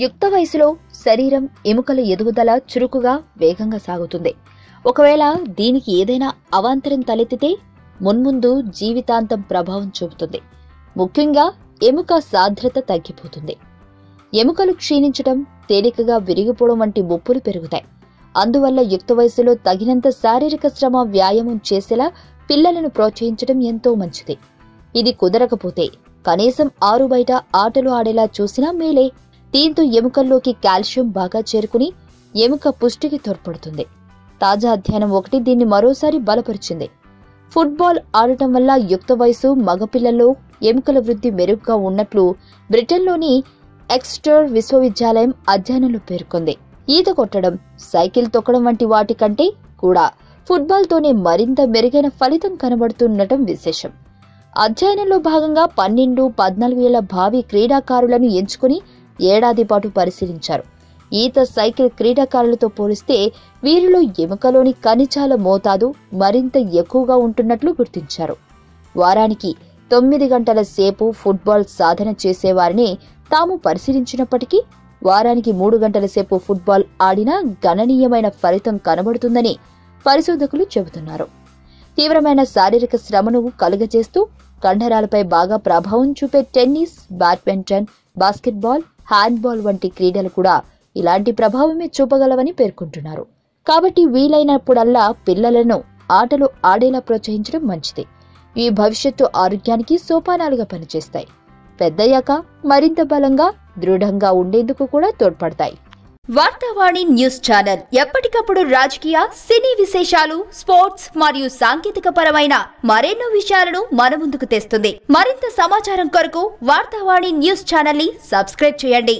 యుక్త వయసులో శరీరం ఎముకల ఎదుగుదల చురుకుగా వేగంగా సాగుతుంది. ఒకవేళ దీనికి ఏదైనా అవాంతరం తలెత్తితే మున్ముందు జీవితాంతం ప్రభావం చూపుతుంది. ముఖ్యంగా ఎముక సాంద్రత తగ్గిపోతుంది. ఎముకలు క్షీణించడం, తేలికగా విరిగిపోవడం వంటి ముప్పులు పెరుగుతాయి. అందువల్ల యుక్త వయసులో తగినంత శారీరక శ్రమ, వ్యాయామం చేసేలా పిల్లలను ప్రోత్సహించడం ఎంతో మంచిది. ఇది కుదరకపోతే కనీసం 6 బయట ఆటలు ఆడేలా చూసినా మేలే. దీంతో ఎముకల్లోకి కాల్షియం బాగా చేరుకుని ఎముక పుష్టికి తోడ్పడుతుంది. తాజా అధ్యయనం ఒకటి దీన్ని మరోసారి బలపరిచింది. ఫుట్బాల్ ఆడటం వల్ల యుక్త వయసు మగపిల్లల్లో ఎముకల వృద్ధి మెరుగ్గా ఉన్నట్లు బ్రిటన్లోని ఎక్స్టర్ విశ్వవిద్యాలయం అధ్యయనంలో పేర్కొంది. ఈత కొట్టడం, సైకిల్ తొక్కడం వంటి వాటి కంటే కూడా ఫుట్బాల్తోనే మరింత మెరుగైన ఫలితం కనబడుతుండటం విశేషం. అధ్యయనంలో భాగంగా 12-14 ఏళ్ల భావి క్రీడాకారులను ఎంచుకుని ఏడాది పాటు పరిశీలించారు. ఈత, సైకిల్ క్రీడాకారులతో పోలిస్తే వీరిలో ఎముకలోని ఖనిజాల మోతాదు మరింత ఎక్కువగా ఉంటున్నట్లు గుర్తించారు. వారానికి 9 గంటల సేపు ఫుట్బాల్ సాధన చేసేవారిని తాము పరిశీలించినప్పటికీ వారానికి 3 గంటల సేపు ఫుట్బాల్ ఆడినా గణనీయమైన ఫలితం కనబడుతుందని పరిశోధకులు చెబుతున్నారు. తీవ్రమైన శారీరక శ్రమను కలుగజేస్తూ కండరాలపై బాగా ప్రభావం చూపే టెన్నిస్, బ్యాడ్మింటన్, బాస్కెట్బాల్, హ్యాండ్బాల్ వంటి క్రీడలు కూడా ఇలాంటి ప్రభావమే చూపగలవని పేర్కొంటున్నారు. కాబట్టి వీలైనప్పుడల్లా పిల్లలను ఆటలు ఆడేలా ప్రోత్సహించడం మంచిది. ఈ భవిష్యత్తు ఆరోగ్యానికి సోపానాలుగా పనిచేస్తాయి. పెద్దయ్యాక మరింత బలంగా, దృఢంగా ఉండేందుకు కూడా తోడ్పడతాయి. వార్తావాణి న్యూస్ ఛానల్ ఎప్పటికప్పుడు రాజకీయ, సినీ విశేషాలు, స్పోర్ట్స్ మరియు సాంకేతిక పరమైన మరెన్నో విషయాలను మన ముందుకు తెస్తుంది. మరింత సమాచారం కొరకు వార్తావాణి న్యూస్ ఛానల్ ని సబ్స్క్రైబ్ చేయండి.